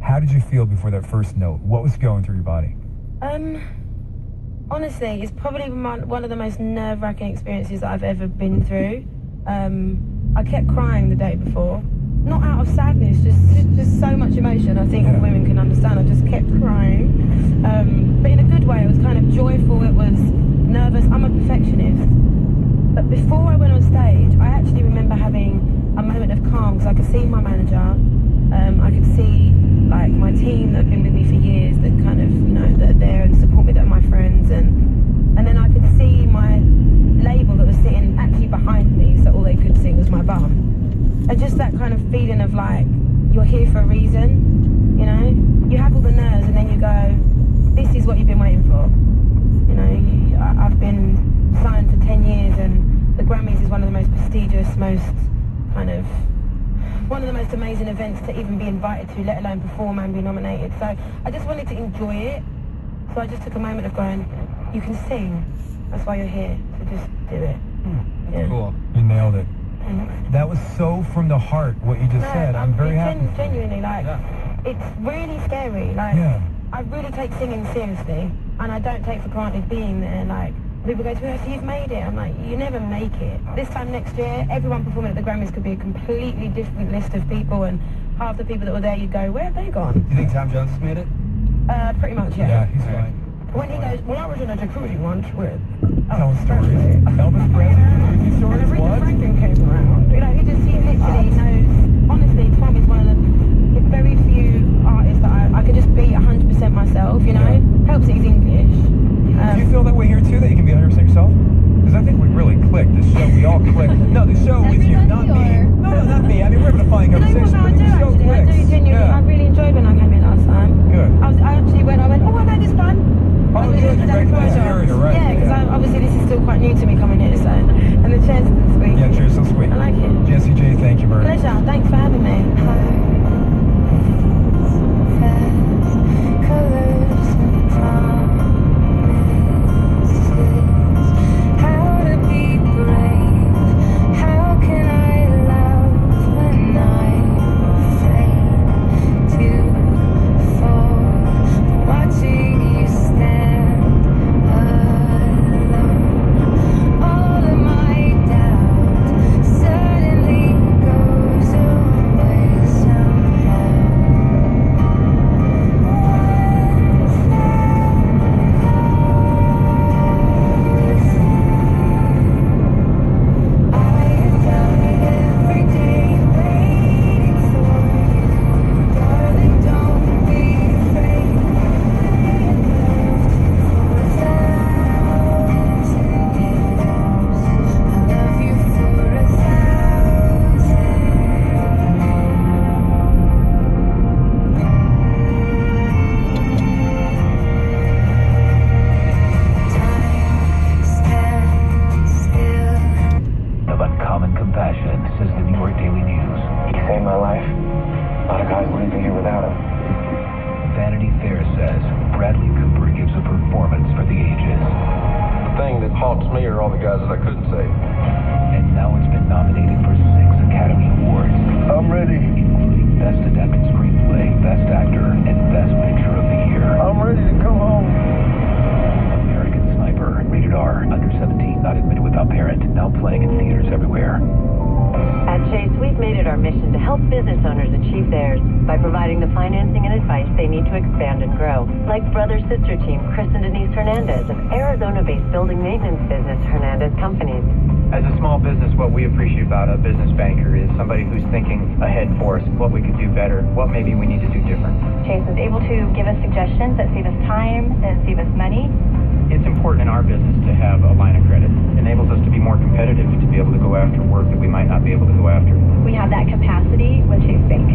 How did you feel before that first note? What was going through your body? Honestly, it's probably one of the most nerve-wracking experiences that I've ever been through. I kept crying the day before. Not out of sadness, just so much emotion. I think all women can understand. I just kept crying. But in a good way. It was kind of joyful. It was nervous. I'm a perfectionist. But before I went on stage, I actually remember having a moment of calm because I could see my manager. I could see like my team that have been with me for years that kind of, you know, that are there and support me, that are my friends. And then I could see my label that was sitting actually behind me, so all they could see was my bum. And just that kind of feeling of like, you're here for a reason, you know? You have all the nerves and then you go, this is what you've been waiting for. You know, I've been signed for 10 years and the Grammys is one of the most prestigious, one of the most amazing events to even be invited to, let alone perform and be nominated. So I just wanted to enjoy it. So I just took a moment of going, you can sing. That's why you're here. So just do it. Yeah. Cool. You nailed it. That was so from the heart, what you just said. I'm very happy. Genuinely, like, it's really scary. Like, I really take singing seriously, and I don't take for granted being there. Like, people go to me, so you've made it. I'm like, you never make it. This time next year, everyone performing at the Grammys could be a completely different list of people, and half the people that were there, you'd go, where have they gone? You think Tom Jones has made it? Pretty much, yeah. Yeah, he's fine. When he goes, well, I was in a jacuzzi once with... Tell stories. Elvis Presley jacuzzi stories? What? Franklin came around. You know, he literally knows... Honestly, Tom is one of the very few artists that I could just be 100% myself, you know? Helps that he's English. Do you feel that way here, too, that you can be 100% yourself? Because I think we really clicked. This show, we all clicked. No, the show with you, not me. No, not me. I mean, we're having a fine conversation, but the show clicks. I do genuinely. I really enjoyed when I came in last time. Good. I actually went, oh, I know this one. Oh, good. You recognize the area, right? Yeah, because obviously this is still quite new to me coming here, so. And the chair's so sweet. Yeah, chair's so sweet. I like it. Jessie J, thank you very much. Pleasure. Thanks for having me. What maybe we need to do different. Chase is able to give us suggestions that save us time, that save us money. It's important in our business to have a line of credit. It enables us to be more competitive, to be able to go after work that we might not be able to go after. We have that capacity with Chase Bank.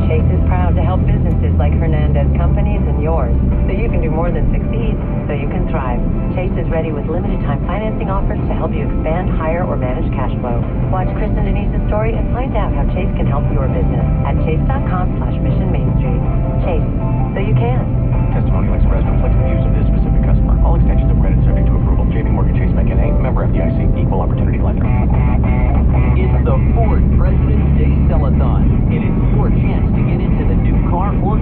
Chase is proud to help businesses like Hernandez Companies and yours, so you can do more than succeed, so you can thrive. Chase is ready with limited time financing offers to help you expand, hire, or manage cash flow. Watch Chris and Denise's story and find out how Chase can help your business at chase.com/Mission Main Street. Chase, so you can. Testimonial expressed reflects the views of this specific customer. All extensions of credit subject to approval. JP Morgan Chase Bank N.A. Member FDIC. Equal opportunity lender. It's the Ford President's Day Sell-a-thon, and it's your chance to get into the new car or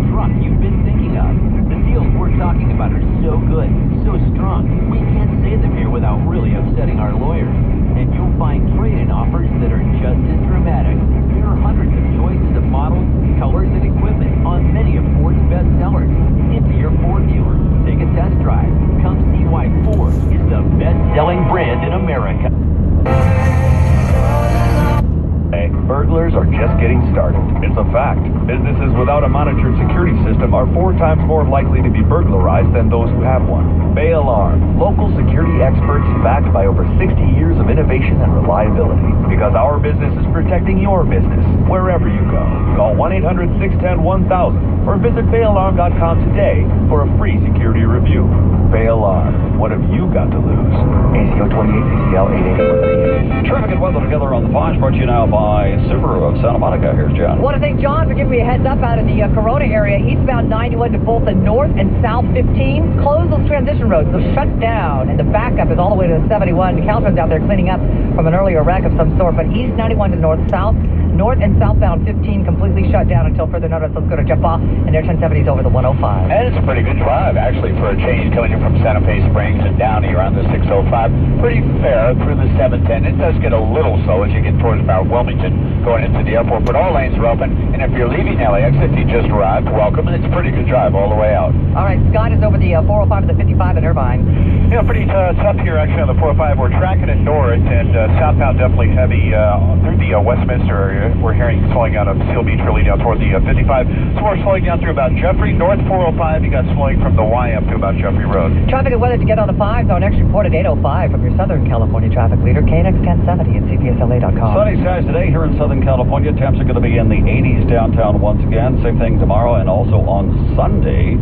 started. It's a fact. Businesses without a monitored security system are 4 times more likely to be burglarized than those who have one. Bay Alarm, local security experts backed by over 60 years of innovation and reliability. Because our business is protecting your business, wherever you go. Call 1-800-610-1000 or visit bayalarm.com today for a free security review. Bay Alarm, what have you got to lose? ACO 28CCL 881. Traffic and weather together on the Flash, brought to you now by Subaru of Santa Monica. Here's John. I want to thank John for giving me a heads up out in the Corona area. Eastbound 91 to both the north and south 15. Close those transition roads. They're shut down. And the backup is all the way to the 71. Caltrans out there cleaning up from an earlier wreck of some sort. But East 91 to north-south. North and southbound 15 completely shut down until further notice. Let's go to Jeff Baugh, and their 1070 is over the 105. And it's a pretty good drive, actually, for a change coming in from Santa Fe Springs and down here on the 605. Pretty fair through the 710. It does get a little slow as you get towards about Wilmington going into the airport, but all lanes are open. And if you're leaving LAX, if you just arrived, welcome, and it's a pretty good drive all the way out. All right, Scott is over the 405 and the 55 in Irvine. Yeah, pretty tough here, actually, on the 405. We're tracking it north, and southbound definitely heavy through the Westminster area. We're hearing slowing out of Seal Beach really down toward the 55. So we're slowing down through about Jeffrey. North 405, you got slowing from the Y up to about Jeffrey Road. Traffic and weather to get on the 5s. Our next report at 8:05 from your Southern California traffic leader, KNX 1070 at CPSLA.com. Sunny skies today here in Southern California. Temps are going to be in the 80s downtown once again. Same thing tomorrow and also on Sunday.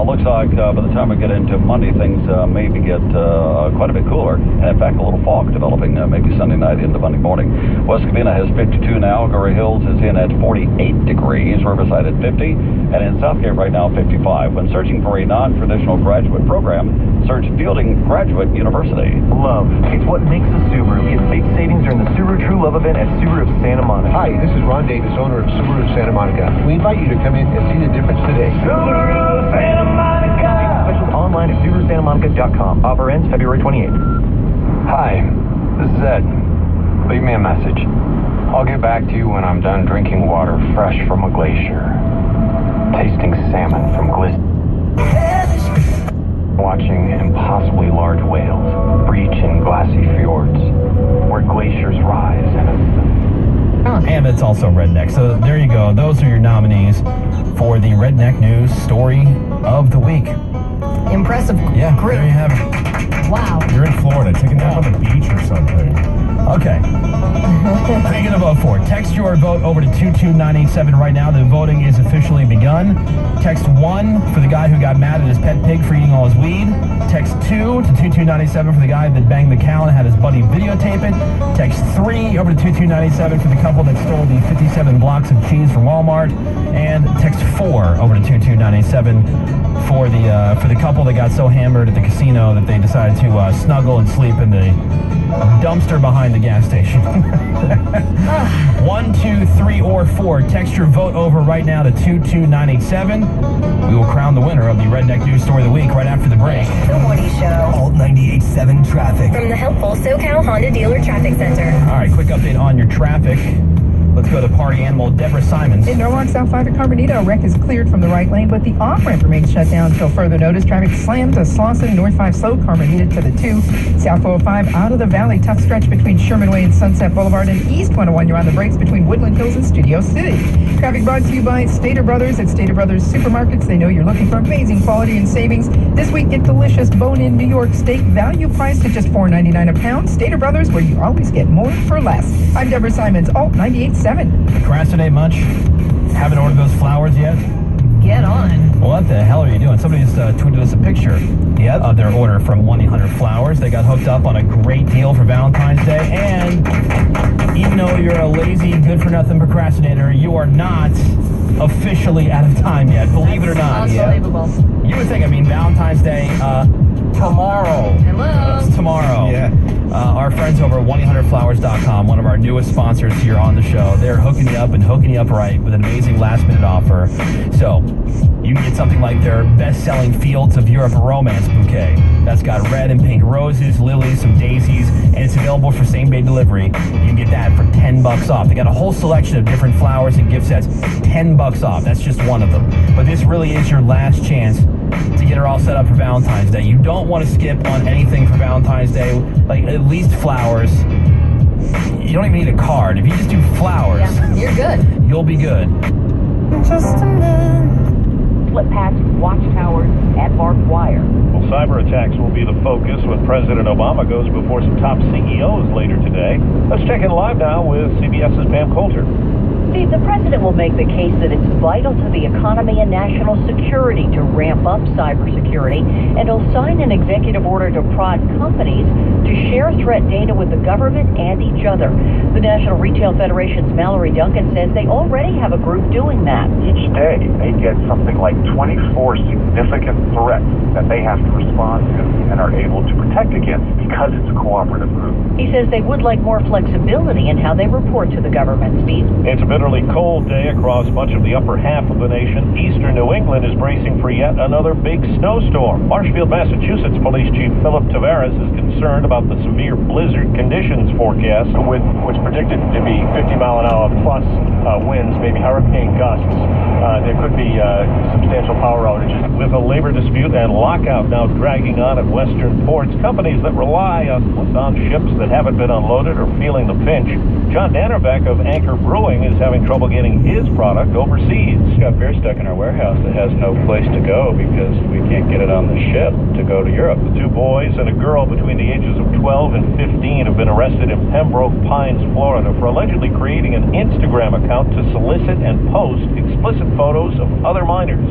Looks like by the time we get into Monday, things maybe get quite a bit cooler. And in fact, a little fog developing maybe Sunday night into Monday morning. West Covina has 52 now. Gurry Hills is in at 48 degrees. Riverside at 50. And in Southgate right now, 55. When searching for a non-traditional graduate program, search Fielding Graduate University. Love. It's what makes a Subaru. Get big savings during the Subaru True Love event at Subaru of Santa Monica. Hi, this is Ron Davis, owner of Subaru of Santa Monica. We invite you to come in and see the difference today. Subaru of Santa Monica! Specials online at SubaruSantaMonica.com. Offer ends February 28th. Hi, this is Ed. Leave me a message. I'll get back to you when I'm done drinking water fresh from a glacier. Tasting salmon from watching impossibly large whales breach in glassy fjords where glaciers rise and it's also Redneck. So there you go. Those are your nominees for the Redneck News Story of the Week. Impressive. Yeah, there you have it. Wow. You're in Florida, taking that on the beach or something. Okay. Who are you going to vote for? Text your vote over to 22987 right now. The voting is officially begun. Text 1 for the guy who got mad at his pet pig for eating all his weed. Text 2 to 22987 for the guy that banged the cow and had his buddy videotape it. Text 3 over to 22987 for the couple that stole the 57 blocks of cheese from Walmart. And text 4 over to 22987 for the couple that got so hammered at the casino that they decided to snuggle and sleep in the dumpster behind the gas station. 1, 2, 3, or 4. Text your vote over right now to 22987. We will crown the winner of the Redneck News Story of the Week right after the break. The Morning Show. Alt 98.7 traffic. From the helpful SoCal Honda Dealer Traffic Center. All right, quick update on your traffic. Let's go to party animal Deborah Simons. In Norwalk, South 5 at Carbonito, a wreck is cleared from the right lane, but the off-ramp remains shut down until further notice. Traffic slammed to Slauson, North 5 slow, Carbonito to the 2. South 405 out of the valley, tough stretch between Sherman Way and Sunset Boulevard, and East 101, you're on the brakes between Woodland Hills and Studio City. Traffic brought to you by Stater Brothers at Stater Brothers Supermarkets. They know you're looking for amazing quality and savings. This week, get delicious bone-in New York steak, value priced at just $4.99 a pound. Stater Brothers, where you always get more for less. I'm Deborah Simons, Alt 98.7. Procrastinate much? Haven't ordered those flowers yet? Get on. What the hell are you doing? Somebody just tweeted us a picture of their order from 1-800-Flowers. They got hooked up on a great deal for Valentine's Day. And even though you're a lazy, good-for-nothing procrastinator, you are not officially out of time yet. Believe it or not. Unbelievable. Yeah. You would think, Valentine's Day, tomorrow. Hello. It's tomorrow. Yeah. Our friends over at 1-800-Flowers.com, one of our newest sponsors here on the show, they're hooking you up and hooking you up right with an amazing last-minute offer. So you can get something like their best-selling Fields of Europe Romance bouquet. That's got red and pink roses, lilies, some daisies, and it's available for same-day delivery. You can get that for $10 off. They got a whole selection of different flowers and gift sets, $10 off. That's just one of them. But this really is your last chance to get her all set up for Valentine's Day. You don't want to skip on anything for Valentine's Day, like at least flowers. You don't even need a card. If you just do flowers, You're good. you'll be good. Just a minute. Split past watchtowers and barbed wire. Well, cyber attacks will be the focus when President Obama goes before some top CEOs later today. Let's check in live now with CBS's Pam Coulter. Steve, the president will make the case that it's vital to the economy and national security to ramp up cybersecurity, and he'll sign an executive order to prod companies to share threat data with the government and each other. The National Retail Federation's Mallory Duncan says they already have a group doing that. Each day, they get something like 24 significant threats that they have to respond to and are able to protect against because it's a cooperative group. He says they would like more flexibility in how they report to the government. Steve? It's a bitterly cold day across much of the upper half of the nation. Eastern New England is bracing for yet another big snowstorm. Marshfield, Massachusetts Police Chief Philip Tavares is concerned about the severe blizzard conditions forecast, with what's predicted to be 50-mile-an-hour plus winds, maybe hurricane gusts. There could be substantial power outages. With a labor dispute and lockout now dragging on at western ports, companies that rely on ships that haven't been unloaded are feeling the pinch. John Dannerbeck of Anchor Brewing is having trouble getting his product overseas. We've got beer stuck in our warehouse that has no place to go because we can't get it on the ship to go to Europe. The two boys and a girl between the ages of 12 and 15 have been arrested in Pembroke Pines, Florida for allegedly creating an Instagram account to solicit and post explicit photos of other minors.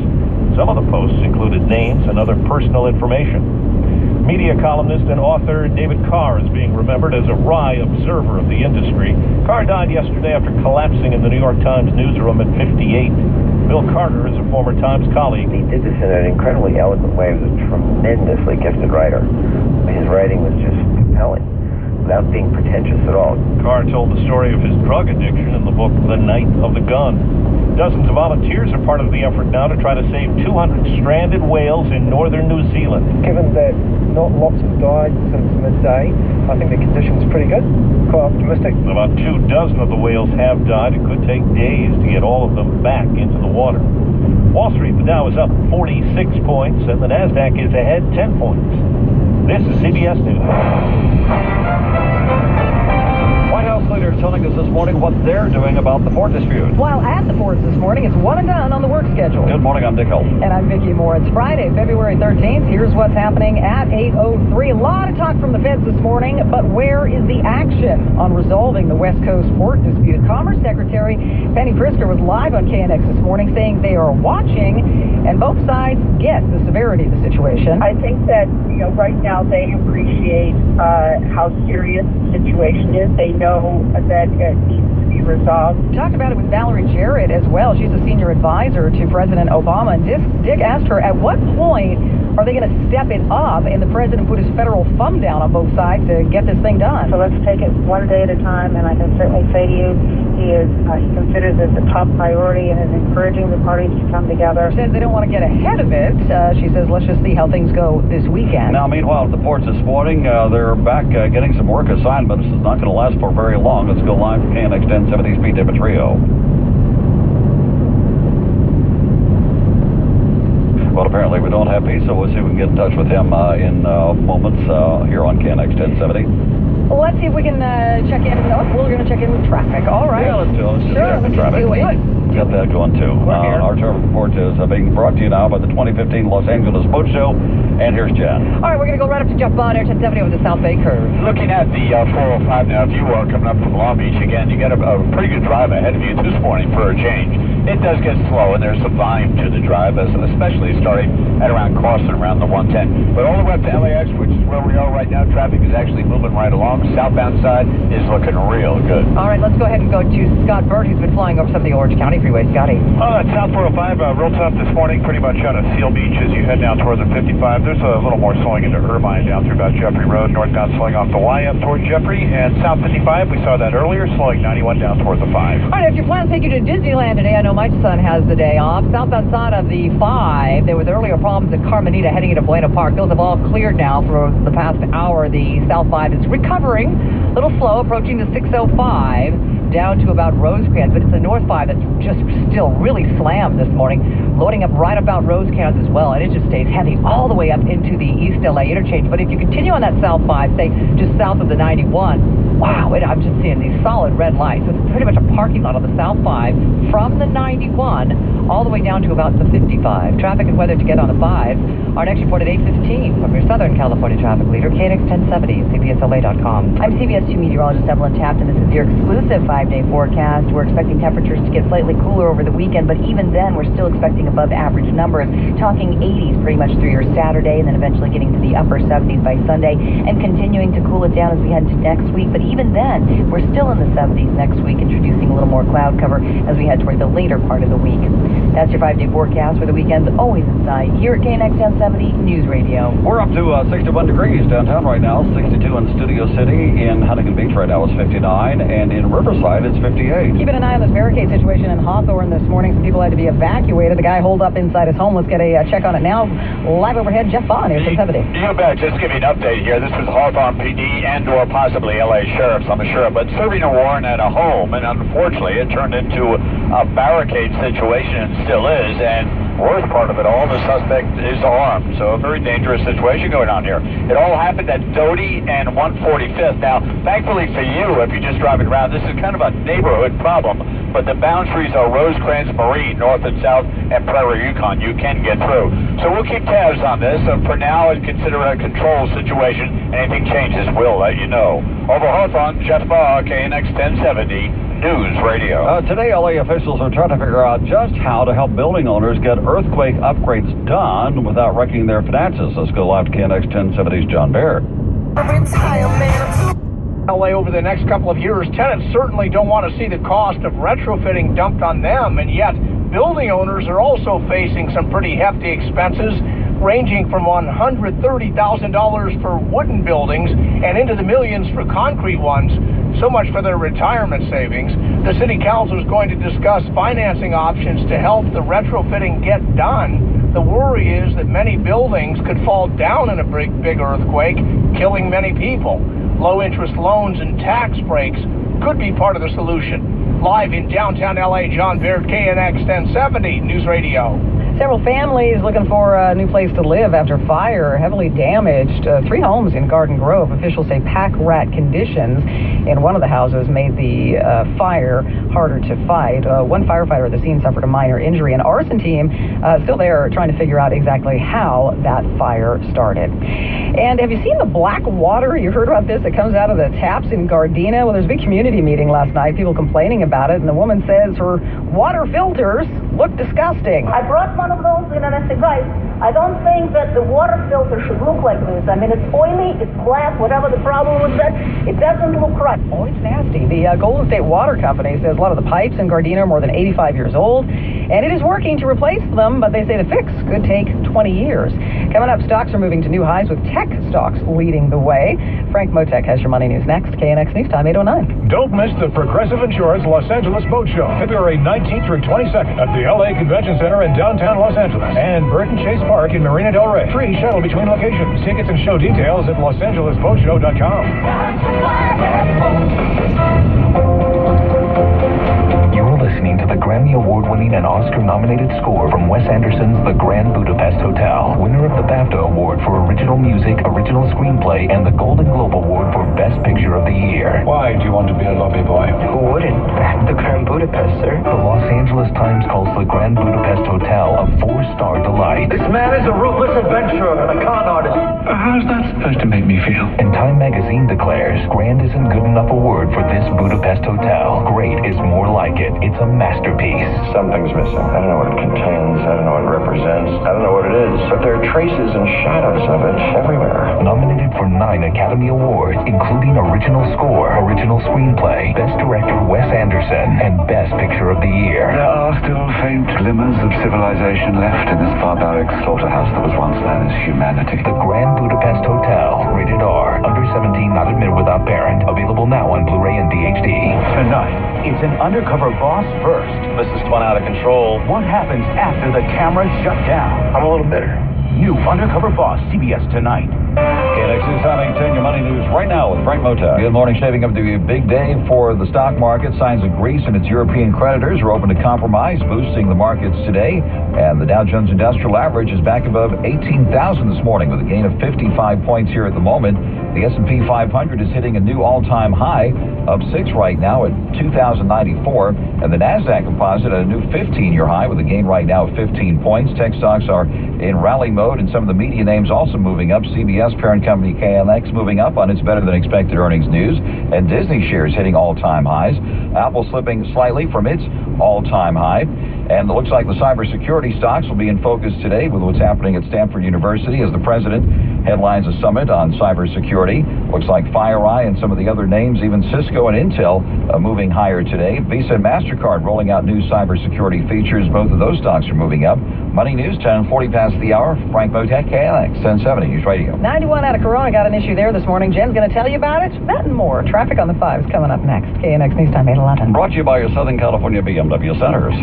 Some of the posts included names and other personal information. Media columnist and author David Carr is being remembered as a wry observer of the industry. Carr died yesterday after collapsing in the New York Times newsroom at 58. Bill Carter is a former Times colleague. He did this in an incredibly eloquent way. He was a tremendously gifted writer. His writing was just compelling, without being pretentious at all. Carr told the story of his drug addiction in the book The Night of the Gun. Dozens of volunteers are part of the effort now to try to save 200 stranded whales in northern New Zealand. Given that not lots have died since midday, I think the condition's pretty good. Quite optimistic. About 24 of the whales have died. It could take days to get all of them back into the water. Wall Street, the Dow is up 46 points, and the NASDAQ is ahead 10 points. This is CBS News. White House leaders telling us this morning what they're doing about the port dispute. While at the ports this morning, it's one and done on the work schedule. Good morning, I'm Dick Hilton. And I'm Vicki Moore. It's Friday, February 13th. Here's what's happening at 8:03. A lot of talk from the feds this morning, but where is the action on resolving the West Coast port dispute? Commerce Secretary Penny Pritzker was live on KNX this morning saying they are watching, and both sides get the severity of the situation. I think that, right now they appreciate how serious the situation is. They know that it needs to be resolved. Talked about it with Valerie Jarrett as well. She's a senior advisor to President Obama. And Dick asked her, at what point are they going to step it up and the president put his federal thumb down on both sides to get this thing done? So let's take it one day at a time, and I can certainly say to you, he considers it the top priority and is encouraging the parties to come together. She says they don't want to get ahead of it. She says, let's just see how things go this weekend. Now, meanwhile, at the ports this morning, they're back getting some work assignments. It's not going to last for very long. Let's go live from KNX 1070's Pete Demetrio. Well, apparently we don't have Pete, so we'll see if we can get in touch with him in moments here on KNX 1070. Well, let's see if we can check in. We're going to check in with traffic. All right. Yeah, let's do it. Sure, let's traffic. do it. Got that going, too. Our traffic report is being brought to you now by the 2015 Los Angeles Boat Show. And here's Jen. All right, we're going to go right up to Jeff Bond, Air 1070 over the South Bay curve. Looking at the 405 now, if you are coming up from Long Beach, again, you got a pretty good drive ahead of you this morning for a change. It does get slow, and there's some volume to the drive, especially starting at around Carson, around the 110. But all the way up to LAX, which is where we are right now, traffic is actually moving right along. Southbound side is looking real good. All right, let's go ahead and go to Scott Bird, who's been flying over some of the Orange County freeway. Scotty. South 405, real tough this morning, pretty much out of Seal Beach as you head down towards the 55. There's a little more slowing into Irvine down through about Jeffrey Road, northbound slowing off the YM towards Jeffrey, and South 55, we saw that earlier, slowing 91 down towards the 5. All right, if your plans take you to Disneyland today, I know my son has the day off. Southbound side of the 5, there was earlier problems at Carmenita heading into Buena Park. Those have all cleared now for the past hour. The South 5 is recovering, a little slow, approaching the 605. Down to about Rosecrans, but it's the North 5 that's just still really slammed this morning, loading up right about Rosecrans as well, and it just stays heavy all the way up into the East LA interchange. But if you continue on that South 5, say just south of the 91, Wow, I'm just seeing these solid red lights. It's pretty much a parking lot on the South 5 from the 91 all the way down to about the 55. Traffic and weather to get on the 5. Our next report at 8:15 from your Southern California traffic leader, KNX 1070, CBSLA.com. I'm CBS 2 meteorologist Evelyn Taft, and this is your exclusive 5-day forecast. We're expecting temperatures to get slightly cooler over the weekend, but even then, we're still expecting above average numbers, talking 80s pretty much through your Saturday, and then eventually getting to the upper 70s by Sunday, and continuing to cool it down as we head into next week. But even then, we're still in the 70s next week, introducing a little more cloud cover as we head toward the later part of the week. That's your 5-day forecast for the weekend's always in sight here at KNX 1070 News Radio. We're up to 61 degrees downtown right now, 62 in Studio City. In Huntington Beach right now it's 59, and in Riverside it's 58. Keeping an eye on this barricade situation in Hawthorne this morning. Some people had to be evacuated. The guy holed up inside his home. Let's get a check on it now. Live overhead, Jeff Vaughn here from 70. You bet. Just give you an update here. This was Hawthorne PD and or possibly LA Sheriffs, I'm sure, but serving a warrant at a home, and unfortunately it turned into a barricade situation and still is, and worst part of it all, the suspect is armed, so a very dangerous situation going on here. It all happened at Doty and 145th. Now, thankfully for you, if you're just driving around, this is kind of a neighborhood problem, but the boundaries are Rosecrans Marine, north and south, and Prairie Yukon. You can get through. So we'll keep tabs on this. For now, I'd consider a control situation. Anything changes, we'll let you know. Over Hawthorne, Jeff Barr, KNX 1070. News Radio. Today, LA officials are trying to figure out just how to help building owners get earthquake upgrades done without wrecking their finances. Let's go live to KNX 1070's John Baird. LA over the next couple of years, tenants certainly don't want to see the cost of retrofitting dumped on them, and yet building owners are also facing some pretty hefty expenses, ranging from $130,000 for wooden buildings and into the millions for concrete ones. So much for their retirement savings. The City Council is going to discuss financing options to help the retrofitting get done. The worry is that many buildings could fall down in a big earthquake, killing many people. Low-interest loans and tax breaks could be part of the solution. Live in downtown LA, John Baird, KNX 1070 News Radio. Several families looking for a new place to live after fire, heavily damaged. 3 homes in Garden Grove. Officials say pack rat conditions in one of the houses made the fire harder to fight. One firefighter at the scene suffered a minor injury. An arson team still there trying to figure out exactly how that fire started. And have you seen the black water? You heard about this? It comes out of the taps in Gardena. Well, there's a big community meeting last night, people complaining about it, and the woman says her water filters look disgusting. I brought one of those in and I said, guys, I don't think that the water filter should look like this. I mean, it's oily, it's black, whatever the problem with that, it doesn't look right. Oh, it's nasty. The Golden State Water Company says a lot of the pipes in Gardena are more than 85 years old, and it is working to replace them, but they say the fix could take 20 years. Coming up, stocks are moving to new highs with tech stocks leading the way. Frank Motek has your money news next. KNX News Time, 8:09. Don't miss the Progressive Insurance Los Angeles Boat Show, February 19th through 22nd at the LA Convention Center in downtown Los Angeles and Burton Chase Park in Marina Del Rey. Free shuttle between locations. Tickets and show details at losangelesboatshow.com. You're listening to the Grammy Award-winning and Oscar-nominated score from Wes Anderson's The Grand Budapest Hotel, winner of the BAFTA Award for Original Music, Original Screenplay, and the Golden Globe Award for Best Picture of the Year. Why do you want to be a lobby boy? Who wouldn't? The Grand Budapest, sir. The Los Angeles Times calls the Grand Budapest Hotel a 4-star delight. This man is a ruthless adventurer and a con artist. How's that supposed to make me feel? And Time Magazine declares, grand isn't good enough a word for this Budapest Hotel. Great is more like it. It's a masterpiece. Something's missing. I don't know what it contains. I don't know what it represents. I don't know what it is. But there are traces and shadows of it everywhere. Nominated for 9 Academy Awards, including Original Score, Original Screenplay, Best Director Wes Anderson, and Best Picture of the Year. There are still faint glimmers of civilization left in this barbaric slaughterhouse that was once known as humanity. The Grand Budapest Hotel, rated R, under 17, not admitted without parent. Available now on Blu-ray and DHD. Tonight, it's an undercover boss first. This has spun out of control. What happens after the cameras shut down? I'm a little bitter. New Undercover Boss, CBS Tonight. KNX News Time 810, your money news right now with Frank Motak. Good morning. Shaping up to be a big day for the stock market. Signs of Greece and its European creditors are open to compromise, boosting the markets today. And the Dow Jones Industrial Average is back above 18,000 this morning with a gain of 55 points here at the moment. The S&P 500 is hitting a new all-time high, up 6 right now at 2,094. And the NASDAQ composite at a new 15-year high with a gain right now of 15 points. Tech stocks are in rally mode, and some of the media names also moving up. CBS parent company KNX moving up on its better-than-expected earnings news, and Disney shares hitting all-time highs. Apple slipping slightly from its all-time high. And it looks like the cybersecurity stocks will be in focus today with what's happening at Stanford University as the president headlines a summit on cybersecurity. Looks like FireEye and some of the other names, even Cisco and Intel, moving higher today. Visa and MasterCard rolling out new cybersecurity features. Both of those stocks are moving up. Money News, 10:40 past the hour. Frank Motak, KNX, 1070 News Radio. 91 out of Corona got an issue there this morning. Jen's going to tell you about it. That and more. Traffic on the 5 is coming up next. KNX News Time 811. Brought to you by your Southern California BMW centers.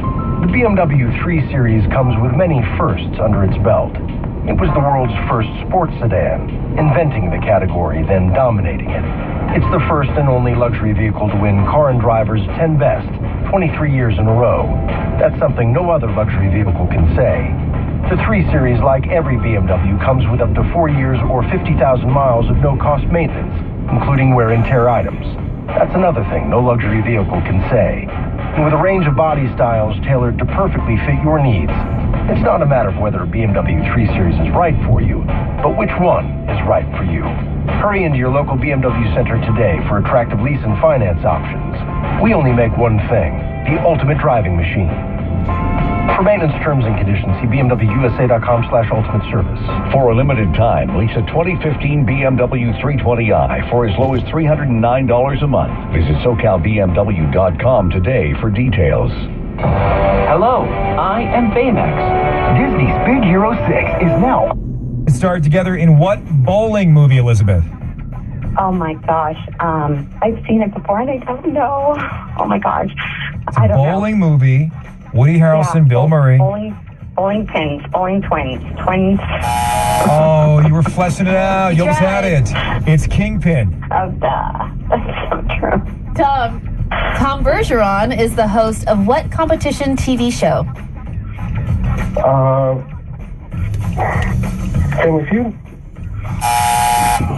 The BMW 3 Series comes with many firsts under its belt. It was the world's first sports sedan, inventing the category, then dominating it. It's the first and only luxury vehicle to win Car and Driver's 10 Best 23 years in a row. That's something no other luxury vehicle can say. The 3 Series, like every BMW, comes with up to 4 years or 50,000 miles of no-cost maintenance, including wear and tear items. That's another thing no luxury vehicle can say. And with a range of body styles tailored to perfectly fit your needs, it's not a matter of whether a BMW 3 Series is right for you, but which one is right for you. Hurry into your local BMW center today for attractive lease and finance options. We only make one thing, the ultimate driving machine. For maintenance terms and conditions, see bmwusa.com/ultimate service. For a limited time, lease a 2015 BMW 320i for as low as $309 a month. Visit SoCalBMW.com today for details. Hello, I am Baymax. Disney's Big Hero 6 is now. Starred together in what bowling movie, Elizabeth? Oh my gosh. I've seen it before and I don't know. Oh my gosh. It's a bowling movie. Woody Harrelson, Bill Murray. Bowling pins, bowling twins. Oh, you were fleshing it out. You almost had it. It's Kingpin. Oh, duh. That's so true. Tom Bergeron is the host of what competition TV show? Family Feud?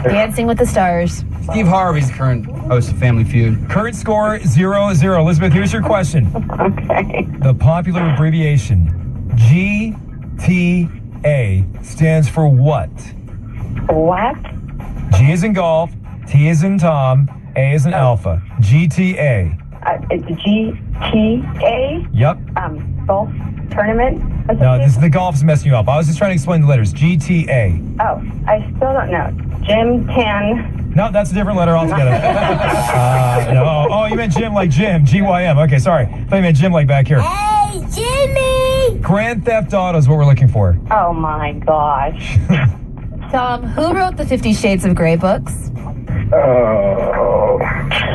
Dancing with the Stars. Steve Harvey's the current host of Family Feud. Current score 0-0. Elizabeth, here's your question. Okay. The popular abbreviation GTA stands for what? What? G is in golf, T is in Tom, A is in Alpha. GTA. It's GTA? Yep. Golf tournament? No, the golf's messing you up. I was just trying to explain the letters. GTA. Oh, I still don't know. Jim 10. No, that's a different letter altogether. No. Oh, you meant Jim like Jim. G-Y-M. Okay, sorry. I thought you meant Jim like back here. Hey, Jimmy! Grand Theft Auto is what we're looking for. Oh, my gosh. Tom, who wrote the 50 Shades of Grey books?